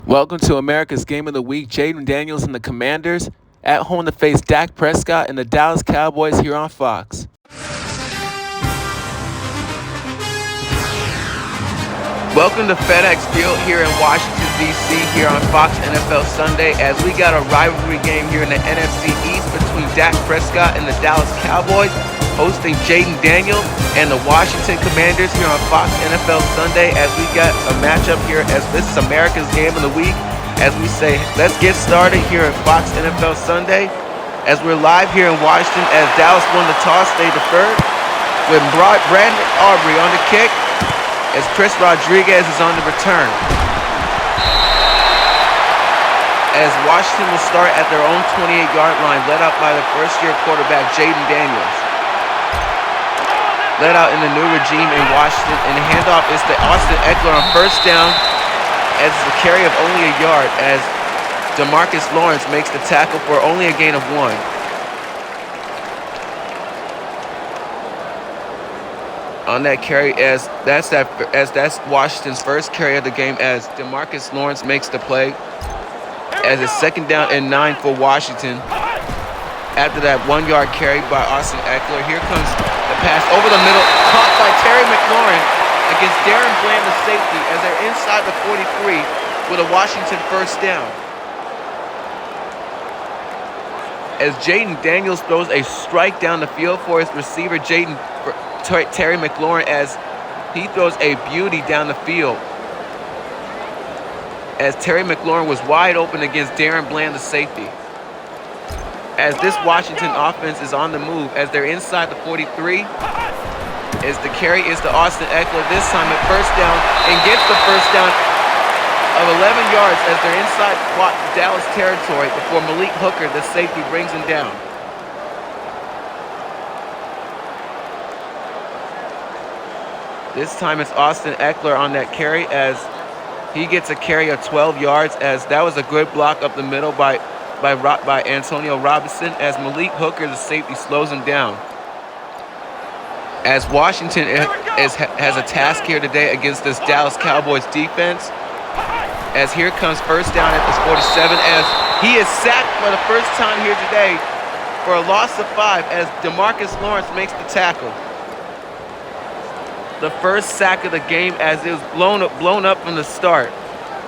Welcome to America's Game of the Week. Jaden Daniels and the Commanders at home to face Dak Prescott and the Dallas Cowboys here on Fox. Welcome to FedEx Field here in Washington, D.C. here on Fox NFL Sunday as we got a rivalry game here in the NFC East between Dak Prescott and the Dallas Cowboys, hosting Jaden Daniels and the Washington Commanders here on Fox NFL Sunday as we got a matchup here as this is America's Game of the Week. As we say, let's get started here at Fox NFL Sunday as we're live here in Washington as Dallas won the toss, they deferred with Brandon Aubrey on the kick as Chris Rodriguez is on the return. As Washington will start at their own 28-yard line, led out by the first-year quarterback Jaden Daniels. Led out in the new regime in Washington, and the handoff is to Austin Ekeler on first down as it's a carry of only a yard as DeMarcus Lawrence makes the tackle for only a gain of 1. On that carry as that's Washington's first carry of the game as DeMarcus Lawrence makes the play as it's 2nd down and 9 for Washington. After that 1-yard carry by Austin Ekeler, here comes the pass over the middle, caught by Terry McLaurin against Darren Bland, the safety, as they're inside the 43 with a Washington first down. As Jaden Daniels throws a strike down the field for his receiver, Terry McLaurin, as he throws a beauty down the field. As Terry McLaurin was wide open against Darren Bland, the safety. As this Washington offense is on the move, as they're inside the 43, as the carry is to Austin Ekeler, this time at first down, and gets the first down of 11 yards as they're inside Dallas territory before Malik Hooker, the safety, brings him down. This time it's Austin Ekeler on that carry as he gets a carry of 12 yards as that was a good block up the middle by Antonio Robinson as Malik Hooker, the safety, slows him down. As Washington has a task here today against this Dallas Cowboys defense. As here comes first down at this 47 as he is sacked for the first time here today for a loss of 5 as DeMarcus Lawrence makes the tackle. The first sack of the game as it was blown up from the start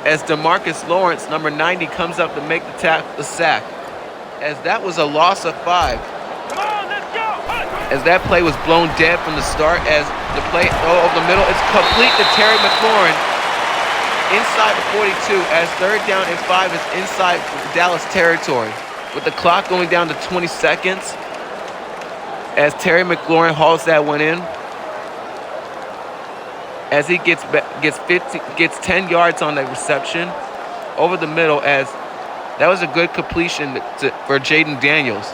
as DeMarcus Lawrence, number 90, comes up to make the sack. As that was a loss of 5. As that play was blown dead from the start as the play over the middle, it's complete to Terry McLaurin inside the 42 as 3rd down and 5 is inside Dallas territory. With the clock going down to 20 seconds as Terry McLaurin hauls that one in. As he gets 10 yards on the reception over the middle as that was a good completion for Jaden Daniels.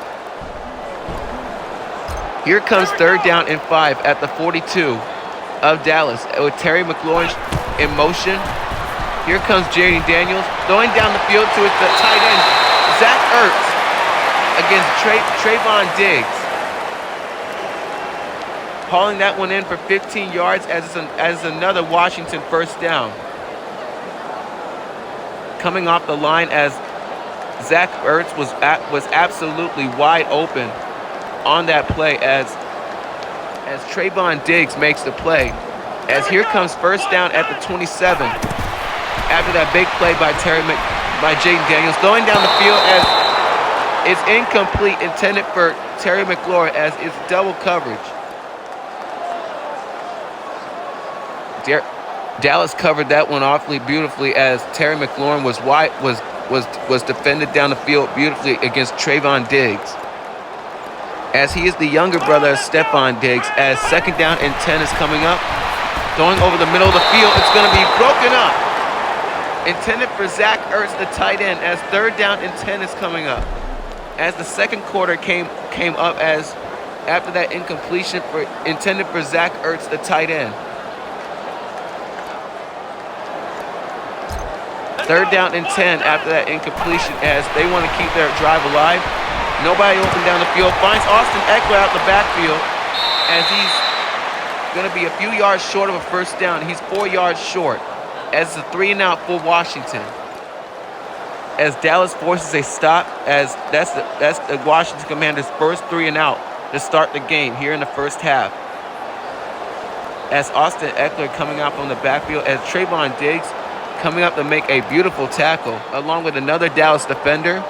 Here comes 3rd down and 5 at the 42 of Dallas with Terry McLaurin in motion. Here comes Jaden Daniels throwing down the field to the tight end, Zach Ertz, against Trayvon Diggs. Hauling that one in for 15 yards as another Washington first down. Coming off the line as Zach Ertz was absolutely wide open on that play as Trayvon Diggs makes the play. As here comes first down at the 27 after that big play by Jaden Daniels throwing down the field as it's incomplete, intended for Terry McLaurin as it's double coverage. Dallas covered that one awfully beautifully as Terry McLaurin was defended down the field beautifully against Trayvon Diggs. As he is the younger brother of Stephon Diggs, as 2nd down and 10 is coming up. Going over the middle of the field, it's going to be broken up. Intended for Zach Ertz, the tight end, as 3rd down and 10 is coming up. As the second quarter came up as after that incompletion intended for Zach Ertz, the tight end. 3rd down and 10 after that incompletion as they want to keep their drive alive. Nobody open down the field. Finds Austin Ekeler out the backfield as he's going to be a few yards short of a first down. He's 4 yards short as it's a 3-and-out for Washington. as Dallas forces a stop, as that's the Washington Commanders' first 3 and out to start the game here in the first half. As Austin Eckler coming out from the backfield, as Trayvon Diggs coming up to make a beautiful tackle along with another Dallas defender.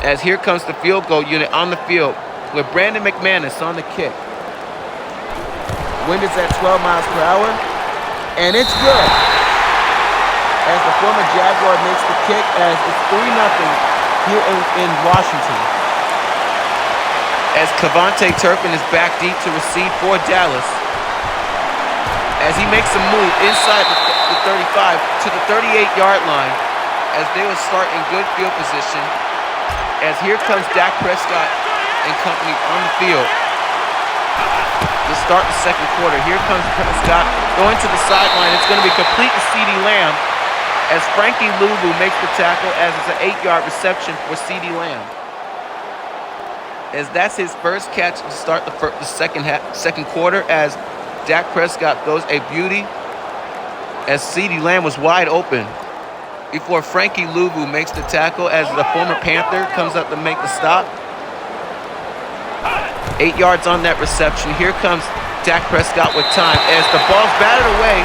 As here comes the field goal unit on the field with Brandon McManus on the kick. Wind is at 12 miles per hour, and it's good. As the former Jaguar makes the kick, as it's 3-0 here in Washington. As Cavante Turpin is back deep to receive for Dallas. As he makes a move inside the 35 to the 38-yard line, as they will start in good field position. As here comes Dak Prescott and company on the field to start the second quarter. Here comes Prescott going to the sideline. It's going to be complete to CeeDee Lamb as Frankie Luvu makes the tackle, as it's an 8-yard reception for CeeDee Lamb. As that's his first catch to start the second quarter, as Dak Prescott throws a beauty as CeeDee Lamb was wide open before Frankie Luvu makes the tackle, as the former Panther comes up to make the stop. 8 yards on that reception. Here comes Dak Prescott with time as the ball's batted away,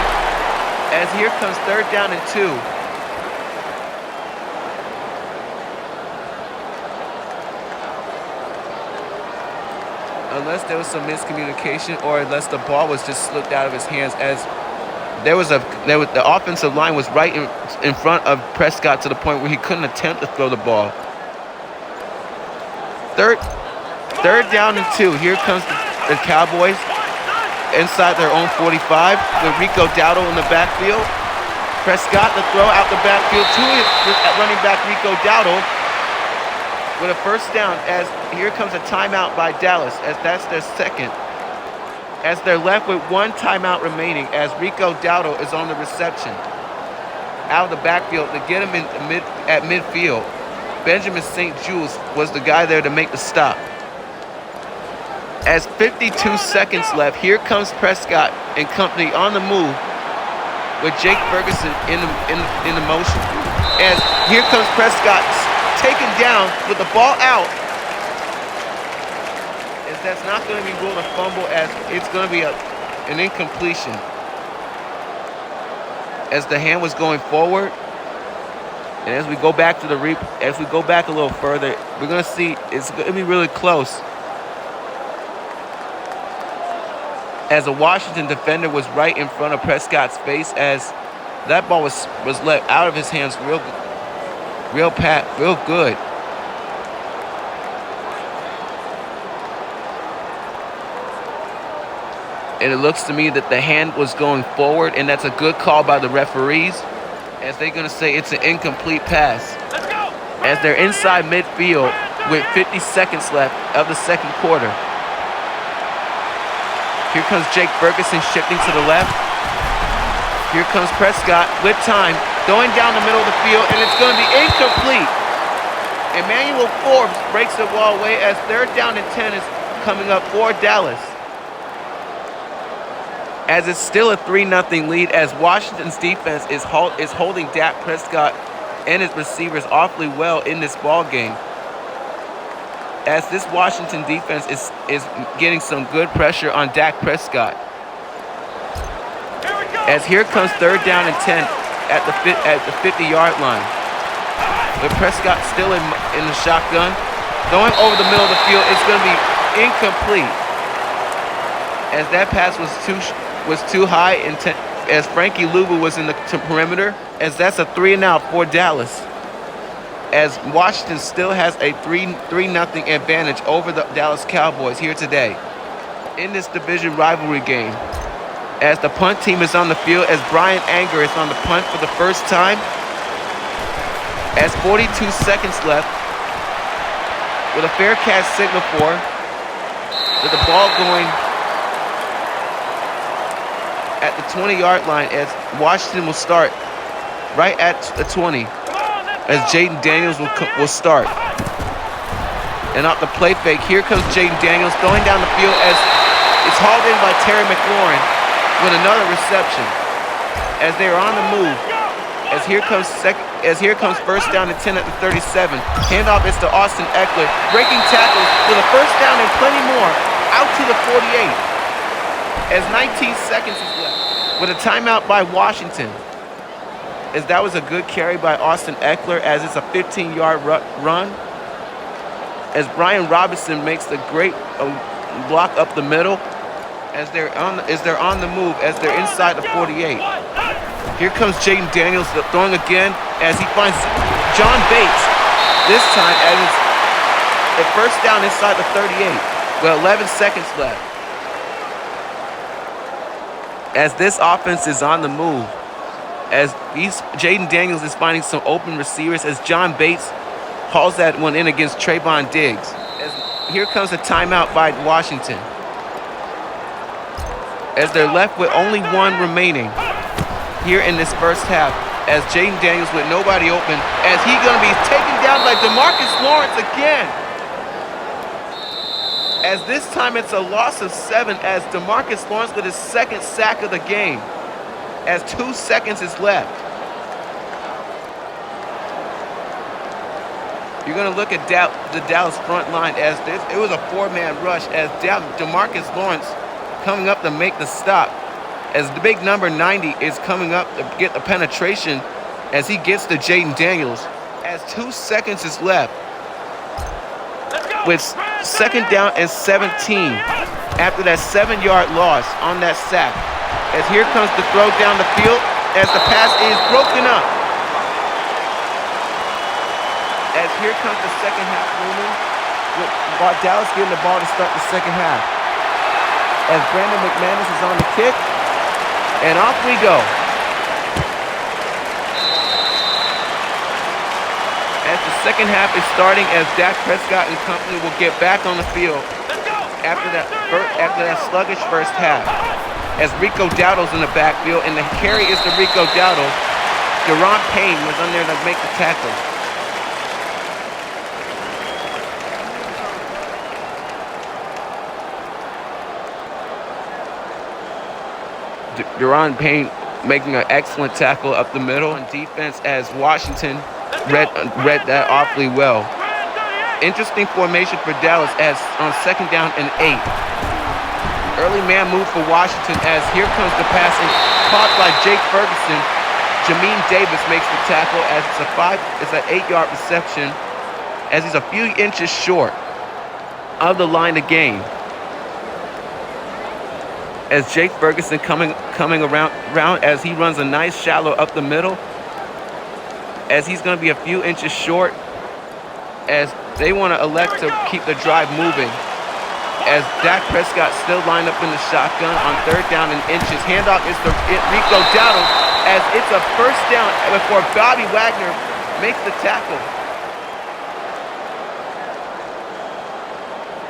as here comes 3rd down and 2. Unless there was some miscommunication or unless the ball was just slipped out of his hands, as the offensive line was right in front of Prescott to the point where he couldn't attempt to throw the ball. Third down and 2. Here comes the Cowboys inside their own 45 with Rico Dowdle in the backfield. Prescott to throw out the backfield to running back Rico Dowdle with a first down, as here comes a timeout by Dallas, as that's their second. As they're left with 1 timeout remaining, as Rico Dowdle is on the reception out of the backfield to get him at midfield. Benjamin St. Jules was the guy there to make the stop. As 52 seconds left, here comes Prescott and company on the move with Jake Ferguson in the motion. As here comes Prescott taken down with the ball out. As that's not going to be ruled a fumble, as it's going to be an incompletion. As the hand was going forward, and as we go back to as we go back a little further, we're going to see it's going to be really close. As a Washington defender was right in front of Prescott's face, as that ball was let out of his hands real good. And it looks to me that the hand was going forward, and that's a good call by the referees, as they're going to say it's an incomplete pass. Let's go. As they're inside midfield with 50 seconds left of the second quarter. Here comes Jake Ferguson shifting to the left. Here comes Prescott with time, going down the middle of the field, and it's going to be incomplete. Emmanuel Forbes breaks the ball away, as 3rd down and 10 is coming up for Dallas. As it's still a 3-0 lead, as Washington's defense is holding Dak Prescott and his receivers awfully well in this ball game. As this Washington defense is getting some good pressure on Dak Prescott. As here comes 3rd down and 10 at the 50-yard line. With Prescott still in the shotgun, going over the middle of the field, it's going to be incomplete. As that pass was too high, as Frankie Luvu was in the perimeter, as that's a 3-and-out for Dallas. As Washington still has a 3-0 advantage over the Dallas Cowboys here today in this division rivalry game. As the punt team is on the field, as Brian Anger is on the punt for the first time. As 42 seconds left, with a fair catch signal for, with the ball going at the 20-yard line, as Washington will start right at the 20. As Jaden Daniels will start. And off the play fake, here comes Jaden Daniels going down the field, as it's hauled in by Terry McLaurin with another reception. As they are on the move, As here comes first down and 10 at the 37. Handoff is to Austin Eckler. Breaking tackles for the first down and plenty more. Out to the 48. As 19 seconds is left. With a timeout by Washington. As that was a good carry by Austin Eckler as it's a 15-yard run. As Brian Robinson makes the great block up the middle. As they're on the move, as they're inside the 48. Here comes Jaden Daniels throwing again as he finds John Bates. This time as it's a first down inside the 38. With 11 seconds left. As this offense is on the move. As Jaden Daniels is finding some open receivers as John Bates hauls that one in against Trayvon Diggs. As here comes a timeout by Washington. As they're left with only one remaining here in this first half, as Jaden Daniels with nobody open, as he's going to be taken down by DeMarcus Lawrence again. As this time it's a loss of 7 as DeMarcus Lawrence with his second sack of the game, as 2 seconds is left. You're going to look at the Dallas front line as it was a 4-man rush as DeMarcus Lawrence coming up to make the stop as the big number 90 is coming up to get the penetration as he gets to Jaden Daniels as 2 seconds is left with second down and 17 after that 7-yard loss on that sack. As here comes the throw down the field as the pass is broken up. As here comes the second half looming with Dallas getting the ball to start the second half. As Brandon McManus is on the kick, and off we go. As the second half is starting, as Dak Prescott and company will get back on the field after that sluggish first half. As Rico Dowdle's in the backfield, and the carry is to Rico Dowdle. Deron Payne was on there to make the tackle. Deron Payne making an excellent tackle up the middle on defense as Washington read that awfully well. Interesting formation for Dallas as on second down and 8. Early man move for Washington as here comes the passing caught by Jake Ferguson. Jamin Davis makes the tackle as it's an 8-yard reception as he's a few inches short of the line of game. As Jake Ferguson coming around as he runs a nice shallow up the middle. As he's going to be a few inches short. As they want to elect to keep the drive moving. As Dak Prescott still lined up in the shotgun on third down and inches. Handoff is to Rico Dowdle as it's a first down before Bobby Wagner makes the tackle.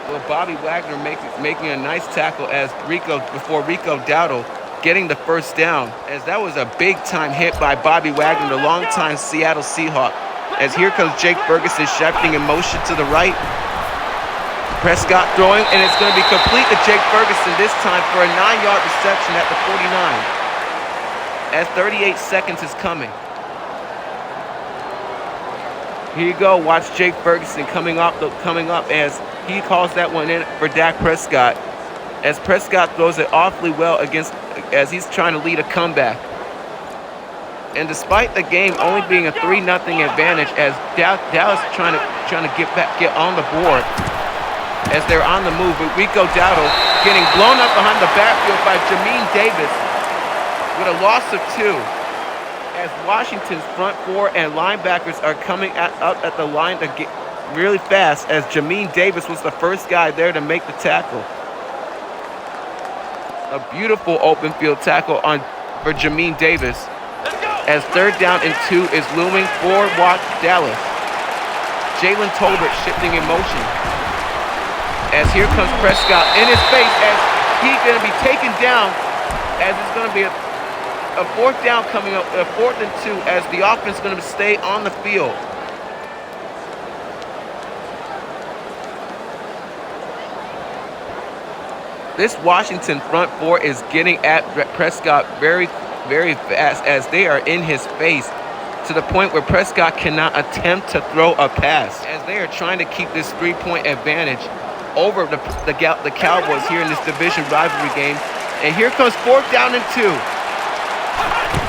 Well, Bobby Wagner making a nice tackle as Rico Dowdle getting the first down, as that was a big-time hit by Bobby Wagner, the longtime Seattle Seahawk. As here comes Jake Ferguson shepherding in motion to the right. Prescott throwing, and it's going to be complete to Jake Ferguson this time for a 9-yard reception at the 49. As 38 seconds is coming. Here you go. Watch Jake Ferguson coming up as he calls that one in for Dak Prescott. As Prescott throws it awfully well as he's trying to lead a comeback. And despite the game only being a 3-0 advantage, as Dallas trying to get on the board, as they're on the move with Rico Dowdle getting blown up behind the backfield by Jamin Davis with a loss of 2. As Washington's front 4 and linebackers are coming up at the line to get really fast, as Jamin Davis was the first guy there to make the tackle. A beautiful open field tackle for Jamin Davis. As third down and 2 is looming for Dallas. Jalen Tolbert shifting in motion. As here comes Prescott in his face as he's going to be taken down, as it's going to be a fourth down coming up, a 4th and 2, as the offense is going to stay on the field. This Washington front 4 is getting at Prescott very, very fast as they are in his face. to the point where Prescott cannot attempt to throw a pass, as they are trying to keep this 3-point advantage over the Cowboys here in this division rivalry game. And here comes 4th down and 2.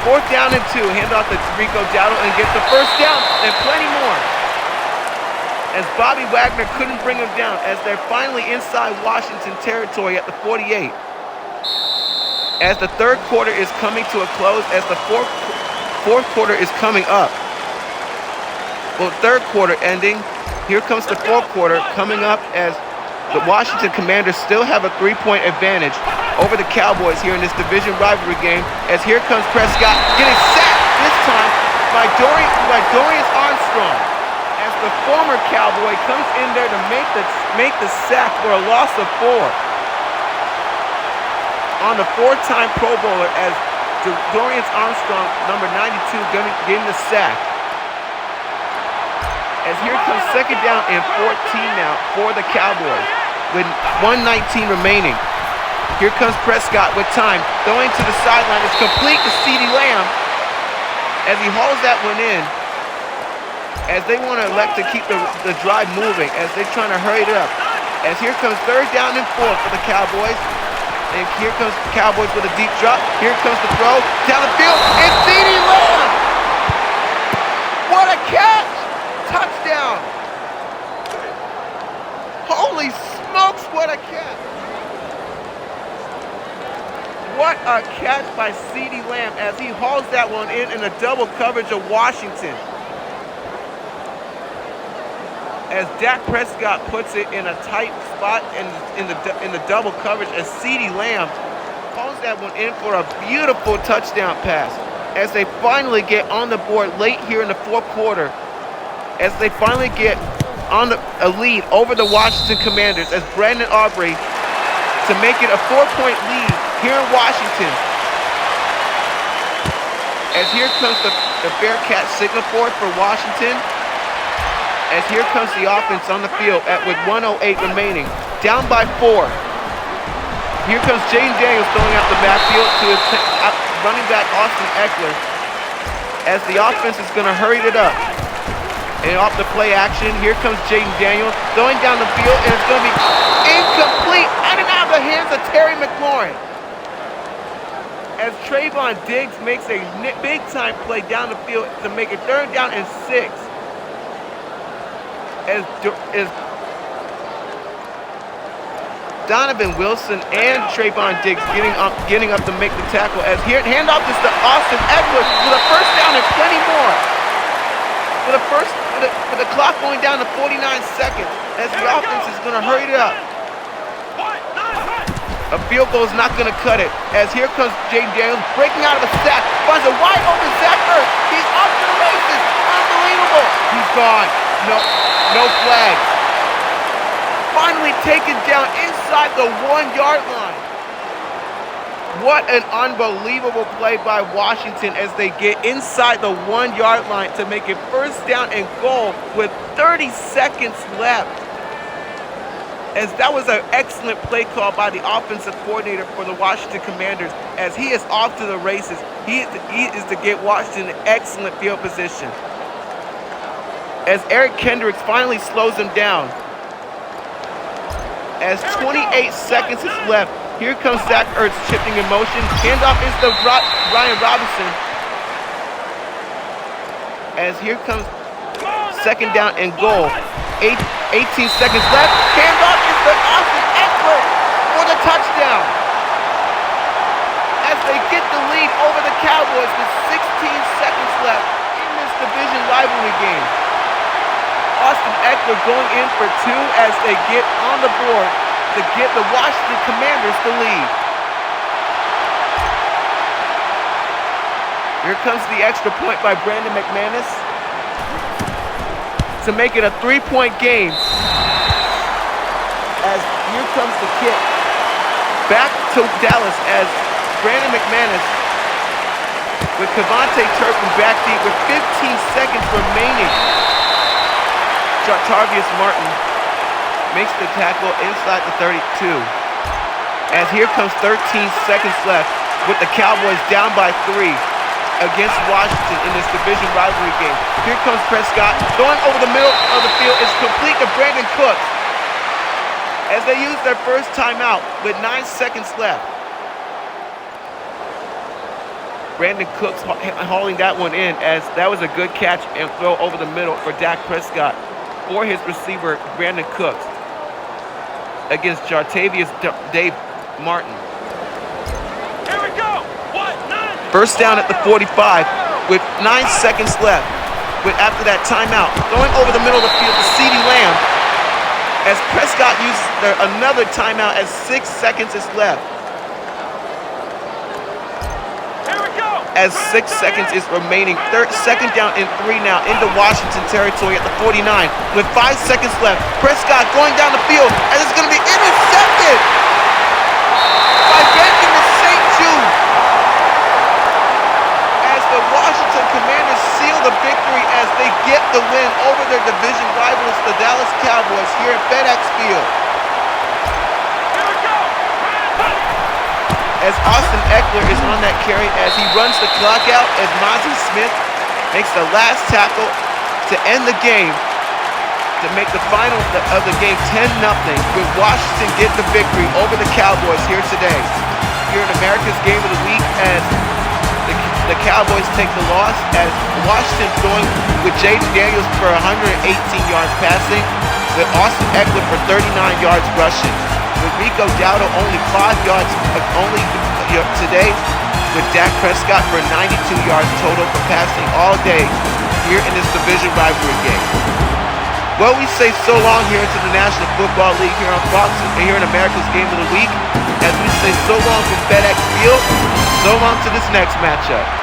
4th down and 2. Hand off to Rico Dowdle and gets the 1st down and plenty more, as Bobby Wagner couldn't bring him down, as they're finally inside Washington territory at the 48. As the 3rd quarter is coming to a close, as the fourth quarter is coming up. Well, 3rd quarter ending. Here comes the 4th quarter coming up, as the Washington Commanders still have a 3-point advantage over the Cowboys here in this division rivalry game, as here comes Prescott getting sacked this time by Dorian Armstrong, as the former Cowboy comes in there to make the sack for a loss of 4 on the 4-time Pro Bowler, as Dorian Armstrong, number 92, getting the sack. As here comes 2nd down and 14 now for the Cowboys with 1:19 remaining. Here comes Prescott with time, throwing to the sideline. It's complete to CeeDee Lamb, as he hauls that one in, as they want to elect to keep the drive moving, as they're trying to hurry it up. As here comes 3rd down and 4 for the Cowboys. And here comes the Cowboys with a deep drop. Here comes the throw down the field. It's CeeDee Lamb! What a catch! Touchdown! Holy smokes, what a catch! What a catch by CeeDee Lamb, as he hauls that one in a double coverage of Washington. As Dak Prescott puts it in a tight spot in the double coverage, as CeeDee Lamb hauls that one in for a beautiful touchdown pass, as they finally get on the board late here in the 4th quarter, as they finally get on a lead over the Washington Commanders, as Brandon Aubrey to make it a 4-point lead here in Washington. As here comes the Bearcat signal for Washington, as here comes the offense on the field with 1:08 remaining, down by 4. Here comes Jaden Daniels throwing out the backfield to his running back Austin Eckler, as the offense is going to hurry it up. And off the play action, here comes Jaden Daniels throwing down the field, and it's going to be incomplete, out of the hands of Terry McLaurin, as Trayvon Diggs makes a big-time play down the field to make it 3rd down and 6. As Donovan Wilson and Trayvon Diggs getting up to make the tackle, as here handoff is to Austin Eckler with a 1st down and plenty more. With the clock going down to 49 seconds, as the offense is going to hurry it up. A field goal is not going to cut it, as here comes Jaden Daniels breaking out of a sack, finds a wide open Zach Ertz. He's off to the races. Unbelievable. He's gone. No flags. Finally taken down inside the 1-yard line. What an unbelievable play by Washington, as they get inside the 1-yard line to make it 1st down and goal with 30 seconds left. As that was an excellent play call by the offensive coordinator for the Washington Commanders, as he is off to the races. He is to get Washington in excellent field position, as Eric Kendricks finally slows him down. As 28 seconds is left, here comes Zach Ertz shifting in motion. Handoff is to Brian Robinson. As here comes 2nd down and goal. 18 seconds left. Handoff is to Austin Eckler for the touchdown, as they get the lead over the Cowboys with 16 seconds left in this division rivalry game. Austin Eckler going in for 2, as they get on the board to get the Washington Commanders the lead. Here comes the extra point by Brandon McManus to make it a 3-point game. As here comes the kick back to Dallas, as Brandon McManus with Cavante Turpin back deep with 15 seconds remaining. Tarvius Martin makes the tackle inside the 32. As here comes 13 seconds left with the Cowboys down by 3. against Washington in this division rivalry game. Here comes Prescott, throwing over the middle of the field. It's complete to Brandon Cooks as they use their first timeout with 9 seconds left. Brandon Cooks hauling that one in, as that was a good catch and throw over the middle for Dak Prescott for his receiver, Brandon Cooks, against Jartavius Dave Martin. Here we go. What? 9. First down at the 45 with 9 seconds left. After that timeout, throwing over the middle of the field to CeeDee Lamb as Prescott uses another timeout as 6 seconds is left. As 6 seconds is remaining. Second down and 3 now into Washington territory at the 49 with 5 seconds left. Prescott going down the field, and it's going to be intercepted by Benjamin St. Jude as the Washington Commanders seal the victory as they get the win over their division rivals, the Dallas Cowboys, here at FedEx Field. As Austin Eckler is on that carry as he runs the clock out as Mozzie Smith makes the last tackle to end the game to make the final of the game 10-0 with Washington get the victory over the Cowboys here today. Here in America's Game of the Week as the Cowboys take the loss, as Washington going with Jaden Daniels for 118 yards passing, with Austin Eckler for 39 yards rushing. With Rico Dowdle only 5 yards today, with Dak Prescott for 92 yards total for passing all day here in this division rivalry game. Well, we say so long here to the National Football League here on Fox and here in America's Game of the Week, as we say so long from FedEx Field, so long to this next matchup.